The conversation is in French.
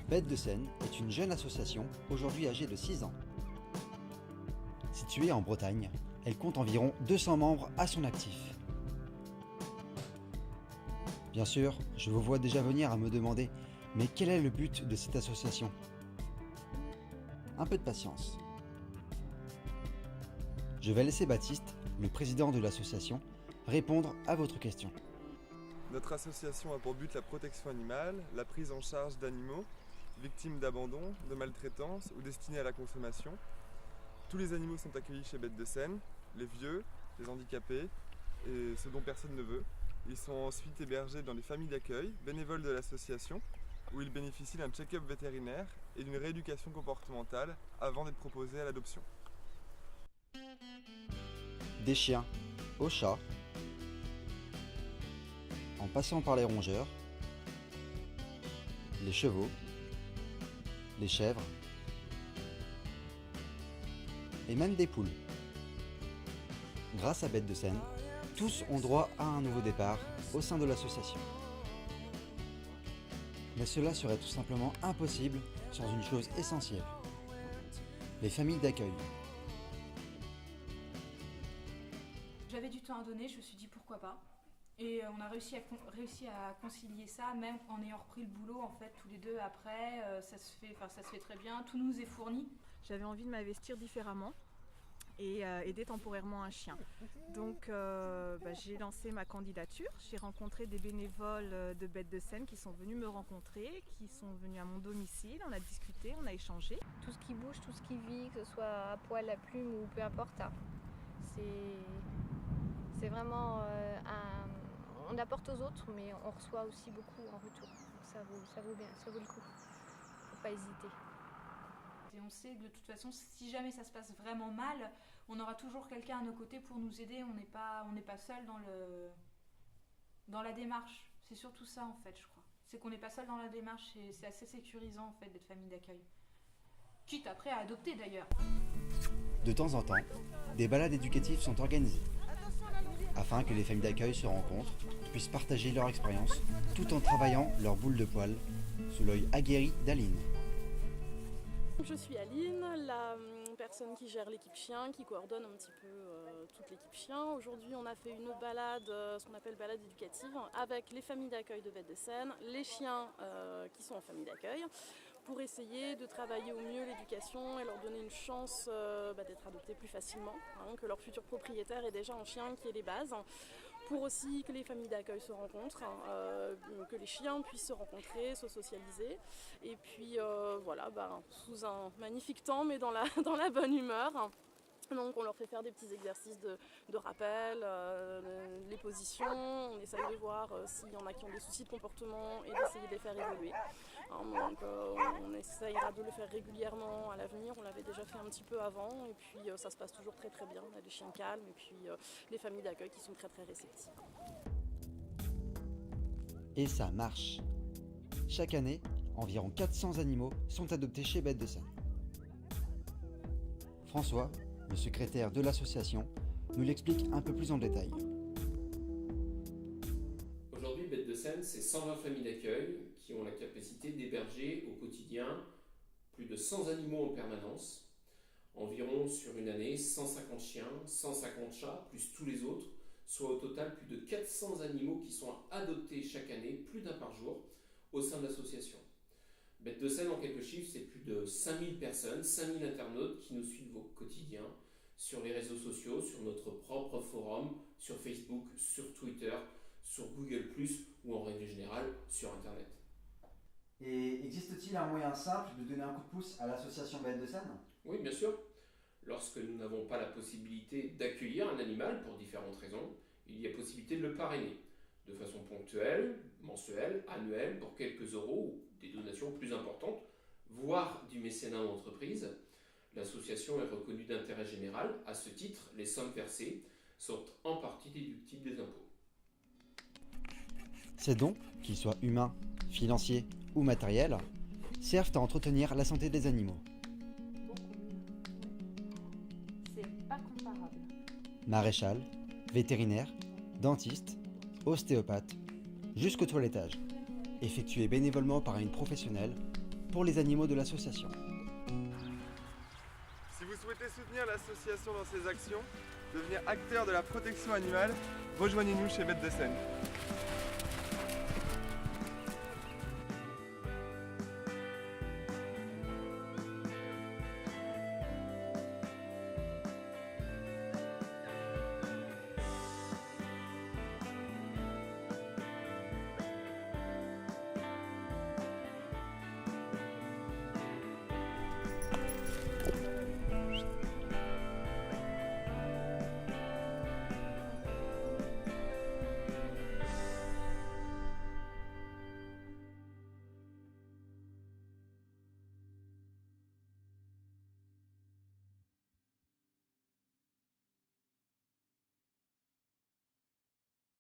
Bêtes de Seine est une jeune association, aujourd'hui âgée de 6 ans. Située en Bretagne, elle compte environ 200 membres à son actif. Bien sûr, je vous vois déjà venir à me demander, mais quel est le but de cette association? Un peu de patience. Je vais laisser Baptiste, le président de l'association, répondre à votre question. Notre association a pour but la protection animale, la prise en charge d'animaux victimes d'abandon, de maltraitance ou destinés à la consommation. Tous les animaux sont accueillis chez Bêtes de Seine, les vieux, les handicapés et ceux dont personne ne veut. Ils sont ensuite hébergés dans les familles d'accueil, bénévoles de l'association, où ils bénéficient d'un check-up vétérinaire et d'une rééducation comportementale avant d'être proposés à l'adoption. Des chiens aux chats, en passant par les rongeurs, les chevaux, les chèvres et même des poules. Grâce à Bêtes de Seine, tous ont droit à un nouveau départ au sein de l'association. Mais cela serait tout simplement impossible sans une chose essentielle, les familles d'accueil. J'avais du temps à donner, je me suis dit pourquoi pas. Et on a réussi à concilier ça, même en ayant repris le boulot en fait tous les deux après. Ça se fait très bien, tout nous est fourni. J'avais envie de m'investir différemment et aider temporairement un chien. Donc j'ai lancé ma candidature. J'ai rencontré des bénévoles de Bêtes de Seine qui sont venus me rencontrer, qui sont venus à mon domicile. On a discuté, on a échangé. Tout ce qui bouge, tout ce qui vit, que ce soit à poil, à plume ou peu importe, c'est vraiment on apporte aux autres, mais on reçoit aussi beaucoup en retour. Donc ça vaut bien, ça vaut le coup. Faut pas hésiter. Et on sait que de toute façon, si jamais ça se passe vraiment mal, on aura toujours quelqu'un à nos côtés pour nous aider. On n'est pas seul dans la démarche. C'est surtout ça en fait, je crois. C'est qu'on n'est pas seul dans la démarche et c'est assez sécurisant en fait d'être famille d'accueil. Quitte après à adopter d'ailleurs. De temps en temps, des balades éducatives sont organisées, afin que les familles d'accueil se rencontrent, puissent partager leur expérience, tout en travaillant leur boule de poil, sous l'œil aguerri d'Aline. Je suis Aline, la personne qui gère l'équipe chien, qui coordonne un petit peu toute l'équipe chien. Aujourd'hui, on a fait une balade, ce qu'on appelle balade éducative, avec les familles d'accueil de Bêtes de Seine, les chiens qui sont en famille d'accueil, pour essayer de travailler au mieux l'éducation et leur donner une chance d'être adoptés plus facilement, que leur futur propriétaire ait déjà un chien qui est les bases, pour aussi que les familles d'accueil se rencontrent, que les chiens puissent se rencontrer, se socialiser, et puis sous un magnifique temps, mais dans la bonne humeur. Donc on leur fait faire des petits exercices de rappel, les positions, on essaye de voir s'il y en a qui ont des soucis de comportement et d'essayer de les faire évoluer. On essayera de le faire régulièrement à l'avenir, on l'avait déjà fait un petit peu avant et puis ça se passe toujours très très bien, on a des chiens calmes et puis les familles d'accueil qui sont très très réceptives. Et ça marche. Chaque année, environ 400 animaux sont adoptés chez Bêtes de Seine. François, le secrétaire de l'association, nous l'explique un peu plus en détail. Aujourd'hui, Bêtes de Seine, c'est 120 familles d'accueil qui ont la capacité d'héberger au quotidien plus de 100 animaux en permanence, environ sur une année 150 chiens, 150 chats, plus tous les autres, soit au total plus de 400 animaux qui sont adoptés chaque année, plus d'un par jour, au sein de l'association. Bêtes de Seine, en quelques chiffres, c'est plus de 5000 personnes, 5000 internautes qui nous suivent au quotidien sur les réseaux sociaux, sur notre propre forum, sur Facebook, sur Twitter, sur Google+, ou en règle générale, sur Internet. Et existe-t-il un moyen simple de donner un coup de pouce à l'association Bêtes de Seine ? Oui, bien sûr. Lorsque nous n'avons pas la possibilité d'accueillir un animal pour différentes raisons, il y a possibilité de le parrainer. De façon ponctuelle, mensuelle, annuelle, pour quelques euros ou des donations plus importantes, voire du mécénat d'entreprise. L'association est reconnue d'intérêt général. À ce titre, les sommes versées sont en partie déductibles des impôts. Ces dons, qu'ils soient humains, financiers ou matériels, servent à entretenir la santé des animaux. Beaucoup mieux. C'est pas comparable. Maréchal, vétérinaire, dentiste, ostéopathe, jusqu'au toilettage, effectué bénévolement par une professionnelle pour les animaux de l'association. Si vous souhaitez soutenir l'association dans ses actions, devenir acteur de la protection animale, rejoignez-nous chez Bêtes de Seine.